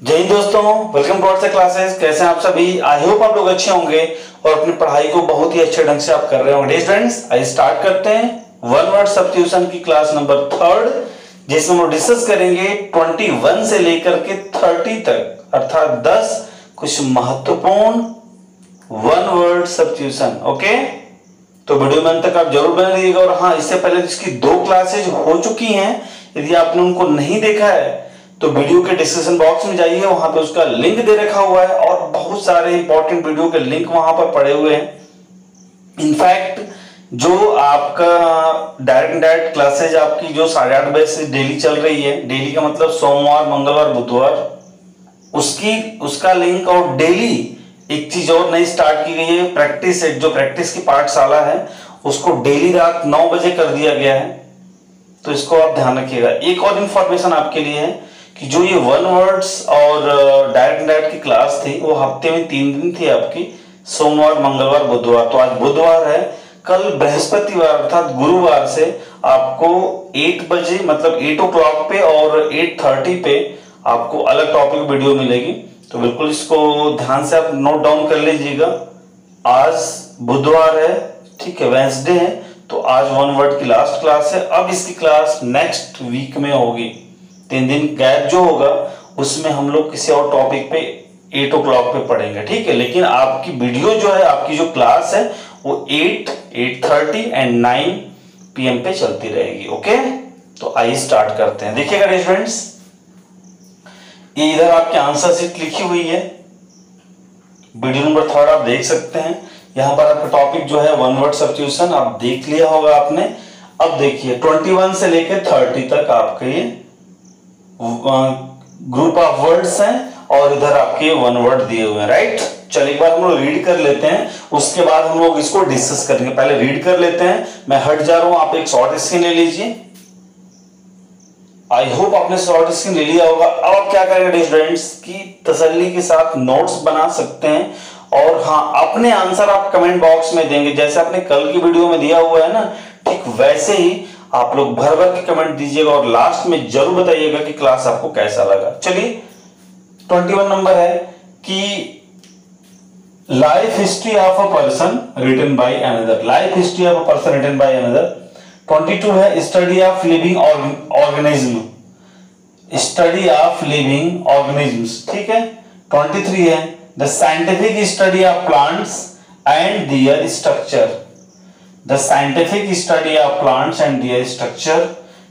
जय हिंद दोस्तों, welcome to our classes. कैसे हैं आप सभी? आई होप आप लोग अच्छे होंगे और अपनी पढ़ाई को बहुत ही अच्छे ढंग से आप कर रहे होंगे। डियर फ्रेंड्स, आइए स्टार्ट करते हैं वन वर्ड सब्स्टिट्यूशन की क्लास नंबर 3, जिसमें हम डिस्कस करेंगे 21 से लेकर के 30 तक, अर्थात 10 कुछ महत्वपूर्ण वन वर्ड सब्स्टिट्यूशन। ओके, तो वीडियो में अंत तक आप जरूर बने रहिएगा। और हाँ, इससे पहले इसकी 2 क्लासेज हो चुकी हैं, यदि आपने उनको नहीं देखा है तो वीडियो के डिस्क्रिप्शन बॉक्स में जाइए, वहां पे उसका लिंक दे रखा हुआ है और बहुत सारे इंपॉर्टेंट वीडियो के लिंक वहां पर पड़े हुए हैं। इनफैक्ट जो आपका डायरेक्ट क्लासेज आपकी जो 8:30 बजे से डेली चल रही है, डेली का मतलब सोमवार, मंगलवार, बुधवार, उसका लिंक, और डेली एक चीज और नई स्टार्ट की गई है, प्रैक्टिस सेट, जो प्रैक्टिस की पाठशाला है उसको डेली रात 9 बजे कर दिया गया है। तो इसको आप ध्यान रखिएगा। एक और इंफॉर्मेशन आपके लिए है कि जो ये वन वर्ड्स और डायरेक्ट की क्लास थी वो हफ्ते में 3 दिन थी आपकी, सोमवार, मंगलवार, बुधवार। तो आज बुधवार है, कल बृहस्पतिवार अर्थात गुरुवार से आपको 8 बजे मतलब 8 o'clock पे और 8:30 पे आपको अलग टॉपिक वीडियो मिलेगी। तो बिल्कुल इसको ध्यान से आप नोट डाउन कर लीजिएगा। आज बुधवार है, ठीक है, वेंसडे है, तो आज वन वर्ड की लास्ट क्लास है। अब इसकी क्लास नेक्स्ट वीक में होगी। 3 दिन गैप जो होगा उसमें हम लोग किसी और टॉपिक पे 8 o'clock पे पढ़ेंगे, ठीक है। लेकिन आपकी वीडियो जो है, आपकी जो क्लास है वो 8, 8:30 एंड 9 PM पे चलती रहेगी। ओके, तो आइए स्टार्ट करते हैं। देखिएगा स्टूडेंट्स, ये इधर आपके आंसर शीट लिखी हुई है, वीडियो नंबर 3 आप देख सकते हैं। यहाँ पर आपका टॉपिक जो है वन वर्ड सब्स्टिट्यूशन आप देख लिया होगा आपने। अब देखिए 21 से लेकर 30 तक आपके ये ग्रुप ऑफ वर्ड्स हैं और इधर आपके वन वर्ड दिए हुए हैं, राइट। चलिए एक बार हम लोग रीड कर लेते हैं, उसके बाद हम लोग इसको डिस्कस करेंगे। पहले रीड कर लेते हैं, मैं हट जा रहा हूं, आप एक शॉर्ट स्क्रीन ले लीजिए। आई होप आपने शॉर्ट स्क्रीन ले लिया होगा। अब आप क्या करेंगे स्टूडेंट्स की तसल्ली के साथ नोट्स बना सकते हैं, और हाँ, अपने आंसर आप कमेंट बॉक्स में देंगे, जैसे आपने कल की वीडियो में दिया हुआ है ना, ठीक वैसे ही आप लोग भर भर के कमेंट दीजिएगा और लास्ट में जरूर बताइएगा कि क्लास आपको कैसा लगा। चलिए 21 नंबर है कि life history of a person written by another. Life history of a person written by another. 22 है study of living organism, study of living organisms, ठीक है। 23 है the scientific study of plants and their structure, the scientific study of plants and their structure।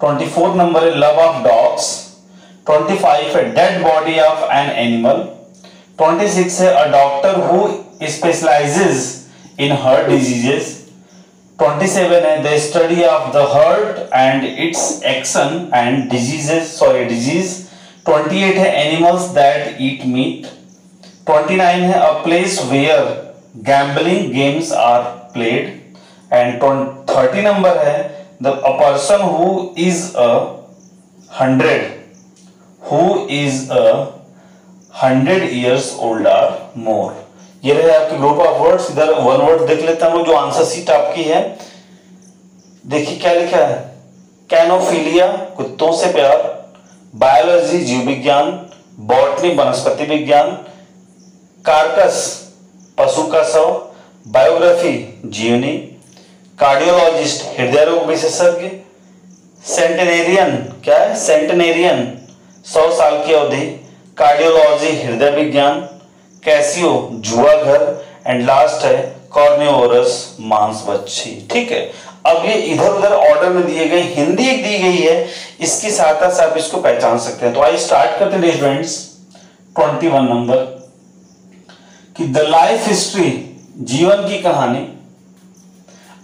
24 number है love of dogs। 25 है dead body of an animal। 26 है a doctor who specializes in heart diseases। 27 है the study of the heart and its action and disease। 28 है animals that eat meat। 29 है a place where gambling games are played। And 30 number है the a person who is 100 years old or more। ये रहे आपके group of words. इधर one word देख लेते हैं हम लोग, जो आंसर शीट आपकी है। देखिए क्या लिखा है, कैनोफिलिया कुत्तों से प्यार, बायोलॉजी जीव विज्ञान, बॉटनी वनस्पति विज्ञान, कार्कस पशु का शव, बायोग्राफी जीवनी, कार्डियोलॉजिस्ट हृदय रोग विशेषज्ञ, सेंटेनेरियन क्या है, सेंटेनेरियन 100 साल की अवधि, कार्डियोलॉजी हृदय विज्ञान, कैसियो जुआ घर, एंड लास्ट है कॉर्नियोरस मांसभक्षी, ठीक है। अब ये इधर उधर ऑर्डर में दिए गए, हिंदी एक दी गई है, इसकी सहायता से आप इसको पहचान सकते हैं। तो आइए स्टार्ट करते हैं स्टूडेंट्स 21 नंबर कि द लाइफ हिस्ट्री, जीवन की कहानी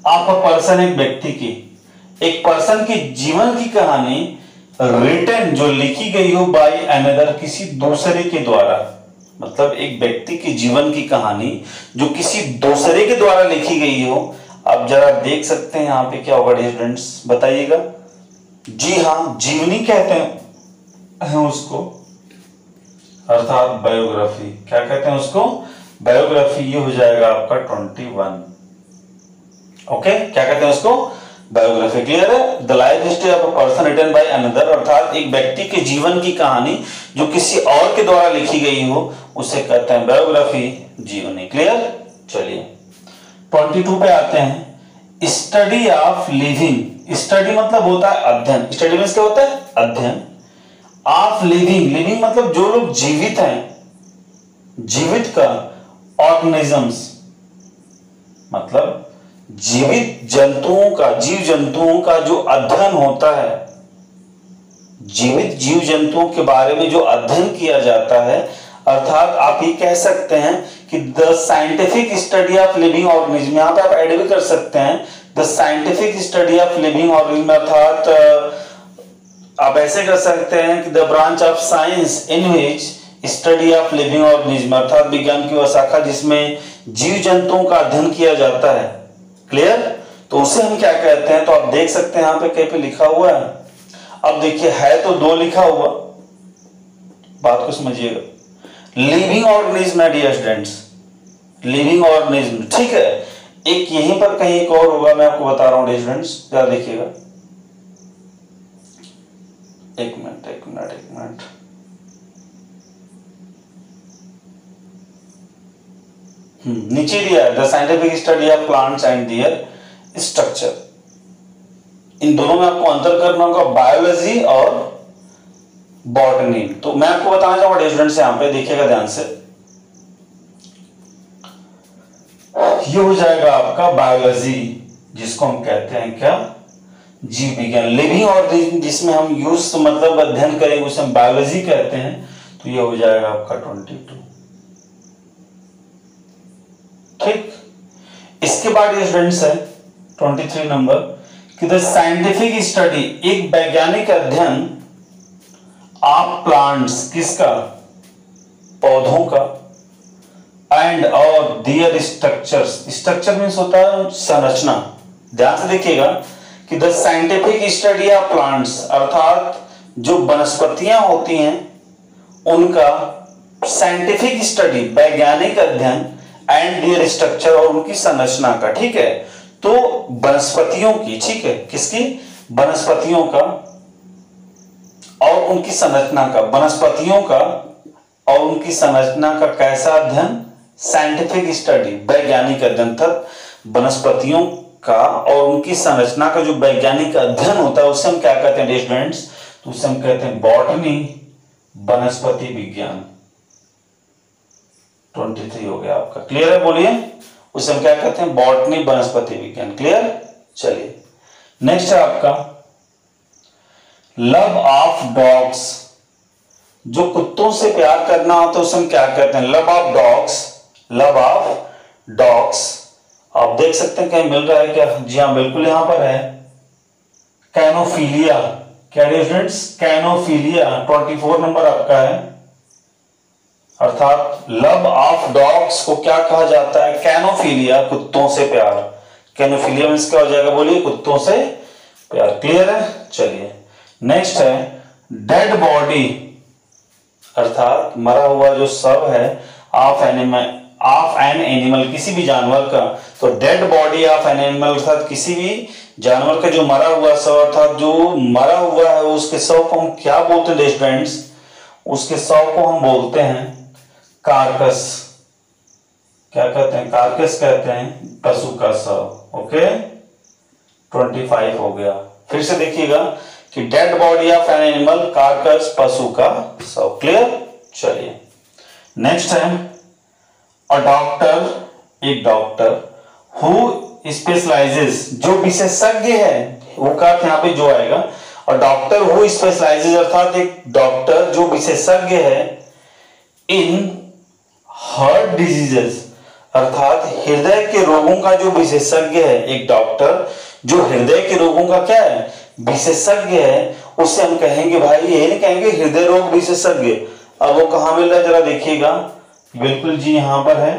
ऑफ अ पर्सन, एक व्यक्ति की, एक पर्सन की जीवन की कहानी, रिटन जो लिखी गई हो बाय अनदर, किसी दूसरे के द्वारा। मतलब एक व्यक्ति की जीवन की कहानी जो किसी दूसरे के द्वारा लिखी गई हो। अब जरा देख सकते हैं यहाँ पे क्या होगा स्टूडेंट्स, बताइएगा। जी हाँ, जीवनी कहते हैं उसको, अर्थात बायोग्राफी। क्या कहते हैं उसको, बायोग्राफी। ये हो जाएगा आपका 21। ओके, क्या कहते हैं उसको, बायोग्राफी। क्लियर है? The life history of a person written by another, अर्थात एक व्यक्ति के जीवन की कहानी जो किसी और के द्वारा लिखी गई हो उसे कहते हैं बायोग्राफी, जीवनी। क्लियर? चलिए 22 पे आते हैं। Study of living. स्टडी मतलब होता है अध्ययन। स्टडी मीन्स क्या होता है? अध्ययन। ऑफ लिविंग, लिविंग मतलब जो लोग जीवित हैं, जीवित का, ऑर्गेनिजम्स मतलब जीवित जंतुओं का, जीव जंतुओं का जो अध्ययन होता है, जीवित जीव जंतुओं के बारे में जो अध्ययन किया जाता है, अर्थात आप ये कह सकते हैं कि the scientific study of living organism. यहां पे आप ऐड भी कर सकते हैं the scientific study of living organism, अर्थात आप ऐसे कर सकते हैं कि the branch of science in which study of living organism, अर्थात विज्ञान की वह शाखा जिसमें जीव जंतुओं का अध्ययन किया जाता है। क्लियर? तो उसे हम क्या कहते हैं? तो आप देख सकते हैं यहां पे कहीं पे लिखा हुआ है। अब देखिए है तो दो लिखा हुआ, बात को समझिएगा। लिविंग ऑर्गेनिज्म है डियर स्टूडेंट्स, लिविंग ऑर्गेनिज्म, ठीक है। एक यहीं पर कहीं एक और होगा, मैं आपको बता रहा हूं डियर स्टूडेंट्स, जरा देखिएगा। एक मिनट। नीचे दिया है the scientific study of plants and their structure. इन दोनों में आपको अंतर करना होगा, बायोलॉजी और बॉटनी। तो मैं आपको बताना चाहूंगा स्टूडेंट्स, यहां पे देखिएगा ध्यान से, ये हो जाएगा आपका बायोलॉजी, जिसको हम कहते हैं क्या? जीव विज्ञान। लिविंग ऑर्गेनिज्म जिसमें हम यूज मतलब अध्ययन करेंगे उसे हम बायोलॉजी कहते हैं। तो ये हो जाएगा आपका 22। ठीक। इसके बाद ये स्टूडेंट्स है 23 नंबर कि द साइंटिफिक स्टडी, एक वैज्ञानिक अध्ययन ऑफ प्लांट्स, किसका? पौधों का, एंड और दियर स्ट्रक्चर्स। स्ट्रक्चर मीन्स होता है संरचना। ध्यान से देखिएगा कि the scientific study of plants, अर्थात जो वनस्पतियां होती हैं उनका साइंटिफिक स्टडी, वैज्ञानिक अध्ययन, एंड दियर स्ट्रक्चर, और उनकी संरचना का। ठीक है? तो वनस्पतियों की, ठीक है, किसकी? वनस्पतियों का और उनकी संरचना का, वनस्पतियों का और उनकी संरचना का कैसा अध्ययन? साइंटिफिक स्टडी, वैज्ञानिक अध्ययन। तक वनस्पतियों का और उनकी संरचना का जो वैज्ञानिक अध्ययन होता है उसे हम क्या कहते हैं स्टूडेंट्स? तो उसे हम कहते हैं बॉटनी, वनस्पति विज्ञान। 23 हो गया आपका। क्लियर है? बोलिए। उसे हम क्या कहते हैं? बॉटनी, वनस्पति विज्ञान। क्लियर? चलिए नेक्स्ट है आपका लव ऑफ डॉग्स। जो कुत्तों से प्यार करना होता है उसे हम क्या कहते हैं? Love of dogs, love of dogs. आप देख सकते हैं कहीं मिल रहा है क्या? जी हाँ, बिल्कुल यहां पर है, कैनोफिलिया। क्या स्टूडेंट्स? कैनोफिलिया 24 नंबर आपका है। अर्थात लव ऑफ डॉग्स को क्या कहा जाता है? कैनोफिलिया, कुत्तों से प्यार। कैनोफिलिया मींस क्या हो जाएगा? बोलिए, कुत्तों से प्यार। क्लियर है? चलिए नेक्स्ट है डेड बॉडी, अर्थात मरा हुआ जो शव है ऑफ एन एनिमल, किसी भी जानवर का। तो dead body of an animal, अर्थात किसी भी जानवर का जो मरा हुआ शव, अर्थात जो मरा हुआ है उसके शव को हम क्या बोलते हैं स्टूडेंट्स? उसके शव को हम बोलते हैं कार्कस। क्या कहते हैं? कार्कस कहते हैं, पशु का शव। ओके 25 हो गया। फिर से देखिएगा कि dead body of an animal, carcass, पशु का शव। क्लियर? चलिए नेक्स्ट है अ डॉक्टर, एक डॉक्टर हु स्पेशलाइजेस, जो विशेषज्ञ है, वो का यहाँ पे जो आएगा, और डॉक्टर हु स्पेशलाइजेस, अर्थात एक डॉक्टर जो विशेषज्ञ है इन हार्ट डिजीजेस, अर्थात हृदय के रोगों का जो विशेषज्ञ है, एक डॉक्टर जो हृदय के रोगों का क्या है? विशेषज्ञ है, उससे हम कहेंगे भाई, यही नहीं कहेंगे हृदय रोग विशेषज्ञ। अब वो कहां मिल रहा है जरा देखिएगा। बिल्कुल जी, यहां पर है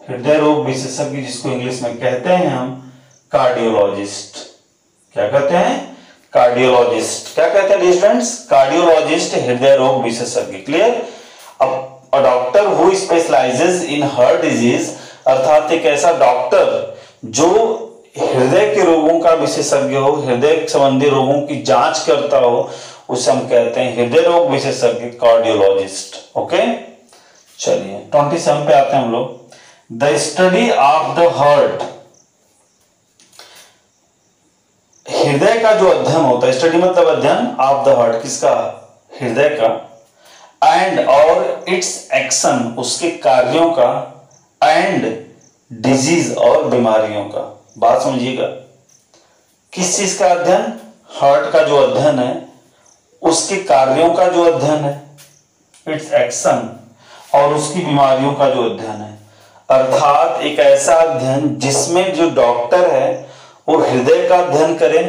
हृदय रोग विशेषज्ञ, जिसको इंग्लिश में कहते हैं हम कार्डियोलॉजिस्ट। क्या कहते हैं? कार्डियोलॉजिस्ट। क्या कहते हैं स्टूडेंट्स? कार्डियोलॉजिस्ट, हृदय रोग विशेषज्ञ। क्लियर? अब a doctor who specialises in heart disease, अर्थात एक ऐसा डॉक्टर जो हृदय के रोगों का विशेषज्ञ हो, हृदय संबंधी रोगों की जांच करता हो, उसे हम कहते हैं हृदय रोग विशेषज्ञ, कार्डियोलॉजिस्ट। ओके, चलिए 27 पे आते हैं हम लोग। The study of the heart, हृदय का जो अध्ययन होता है, स्टडी मतलब अध्ययन, ऑफ द हार्ट किसका, हृदय का, एंड और इट्स एक्शन उसके कार्यों का, एंड डिजीज और बीमारियों का। बात समझिएगा, किस चीज का अध्ययन, हार्ट का जो अध्ययन है, उसके कार्यों का जो अध्ययन है, इट्स एक्शन, और उसकी बीमारियों का जो अध्ययन है। अर्थात एक ऐसा अध्ययन जिसमें जो डॉक्टर है वो हृदय का अध्ययन करे,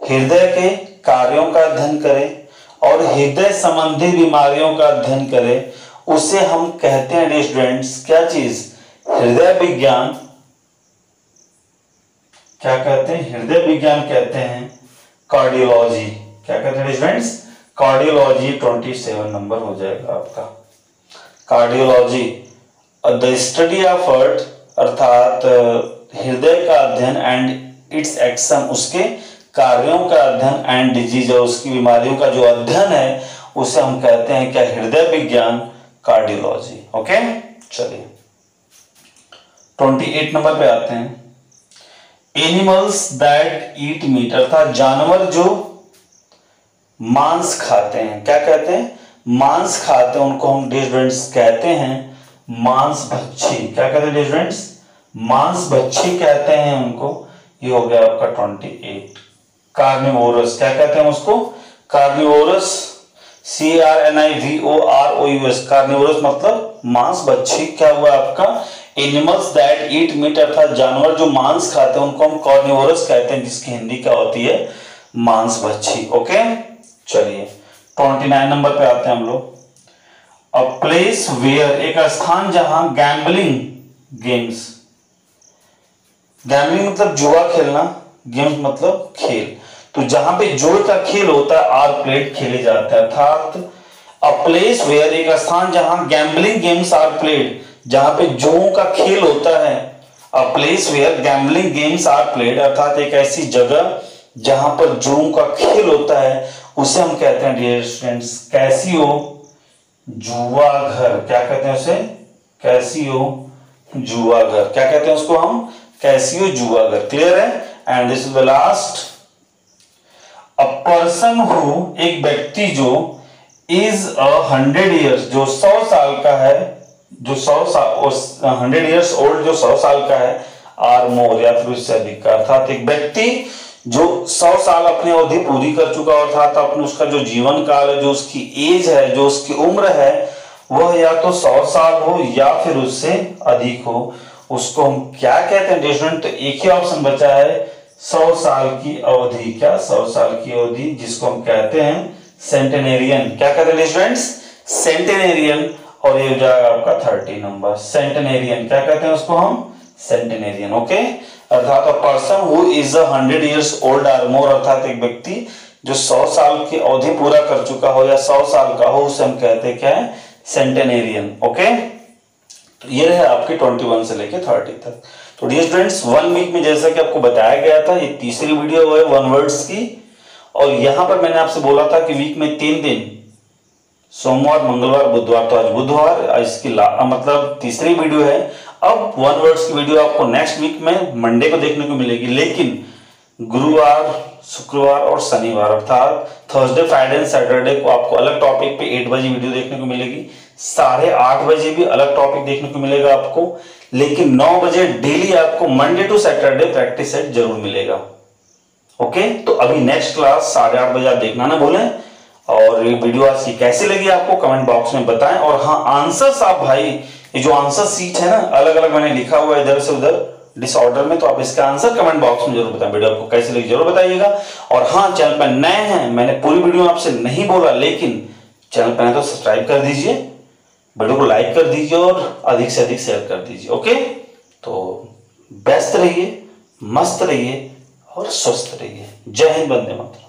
हृदय के कार्यों का अध्ययन करे और हृदय संबंधी बीमारियों का अध्ययन करे, उसे हम कहते हैं स्टूडेंट्स क्या चीज, हृदय विज्ञान। क्या कहते हैं, हृदय विज्ञान कहते हैं, कार्डियोलॉजी। क्या कहते हैं स्टूडेंट्स, कार्डियोलॉजी। 27 नंबर हो जाएगा आपका, cardiology. The study of heart अर्थात हृदय का अध्ययन, एंड इट्स एक्शन उसके कार्यों का अध्ययन, एंड डिजीज और उसकी बीमारियों का जो अध्ययन है, उसे हम कहते हैं क्या, हृदय विज्ञान, कार्डियोलॉजी। ओके, चलिए 28 नंबर पे आते हैं। एनिमल्स दैट ईट मीट अर्थात जानवर जो मांस खाते हैं, क्या कहते हैं, मांस खाते हैं, उनको हम स्टूडेंट्स कहते हैं मांसभक्षी। क्या कहते हैं स्टूडेंट्स, मांसभक्षी कहते हैं उनको। ये हो गया आपका 28। कार्निवोरस, क्या कहते हैं उसको, कार्निवोरस, CARNIVOROUS, कार्निवोरस मतलब मांसभक्षी। क्या हुआ आपका, एनिमल्स दैट ईट मीट अर्थात जानवर जो मांस खाते हैं उनको हम कार्निवोरस कहते हैं, जिसकी हिंदी क्या होती है, मांसभक्षी। ओके, चलिए 29 नंबर पे आते हैं हम लोग। अ प्लेस वेयर, एक स्थान जहां गैम्बलिंग गेम्स, गैम्बलिंग मतलब जुआ खेलना, गेम्स मतलब खेल, तो जहां पे जुए का खेल होता है आर प्लेड खेले जाते हैं। अर्थात अ प्लेस वेयर, एक स्थान जहां गैम्बलिंग गेम्स आर प्लेड, जहां पे जुओं का खेल होता है। A place where gambling games are played अर्थात एक ऐसी जगह जहां पर जुओं का खेल होता है, उसे हम कहते हैं डियर स्टूडेंट्स कैसियो जुआ घर। क्या कहते हैं उसे, कैसियो जुआ घर। क्या कहते हैं उसको हम, कैसियो जुआ घर। क्लियर है। And this is the last, a person who, एक व्यक्ति जो, इज 100 ईयर्स, जो 100 साल का है, जो 100 साल 100 ईयर्स ओल्ड, जो 100 साल का है, आर मोर या फिर उससे अधिक का। अर्थात एक व्यक्ति जो 100 साल अपनी अवधि पूरी कर चुका, अर्थात अपने उसका जो जीवन काल है, जो उसकी एज है, जो उसकी उम्र है, वह या तो 100 साल हो या फिर उससे अधिक हो, उसको हम क्या कहते हैं स्टूडेंट। तो एक ही ऑप्शन बचा है, 100 साल की अवधि। क्या, 100 साल की अवधि, जिसको हम कहते हैं सेंटेनेरियन। क्या कहते हैं स्टूडेंट्स, सेंटेनेरियन। और ये हो जाएगा आपका 30 नंबर, सेंटेनेरियन। क्या कहते हैं उसको हम, सेंटेनेरियन। ओके, अर्थात अ person who is 100 years old और मोर, अर्थात एक व्यक्ति जो 100 साल की अवधि पूरा कर चुका हो या 100 साल का हो, उसे हम कहते हैं क्या है, सेंटेनेरियन। ओके, तो ये रहे आपके 21 से लेके 30 तक। तो डियर स्टूडेंट्स, 1 वीक में जैसा कि आपको बताया गया था, ये तीसरी वीडियो है 1 वर्ड्स की। और यहां पर मैंने आपसे बोला था कि वीक में 3 दिन, सोमवार, मंगलवार, बुधवार, तो आज बुधवार इसकी मतलब तीसरी वीडियो है। अब 1 वर्ड्स की वीडियो आपको नेक्स्ट वीक में मंडे को देखने को मिलेगी, लेकिन गुरुवार, शुक्रवार और शनिवार अर्थात थर्सडे, फ्राइडे एंड सैटरडे को आपको अलग टॉपिक पे 8 बजे वीडियो देखने को मिलेगी। 8:30 बजे भी अलग टॉपिक देखने को मिलेगा आपको, लेकिन 9 बजे डेली आपको Monday to Saturday practice set जरूर मिलेगा। ओके, तो अभी नेक्स्ट क्लास 8:30 बजे आप देखना ना भूलें। और ये वीडियो आज की कैसी लगी आपको कमेंट बॉक्स में बताएं। और हाँ, आंसर्स आप भाई, ये जो आंसर सीट है ना, अलग अलग मैंने लिखा हुआ है इधर से उधर डिसऑर्डर में, तो आप इसका आंसर कमेंट बॉक्स में जरूर बताएं। वीडियो आपको कैसी लगी जरूर बताइएगा। और हाँ, चैनल पर नए हैं, मैंने पूरी वीडियो आपसे नहीं बोला, लेकिन चैनल पर तो सब्सक्राइब कर दीजिए, वीडियो को लाइक कर दीजिए और अधिक से अधिक शेयर कर दीजिए। ओके, तो व्यस्त रहिए, मस्त रहिए और स्वस्थ रहिए। जय हिंद, वंदे मातरम।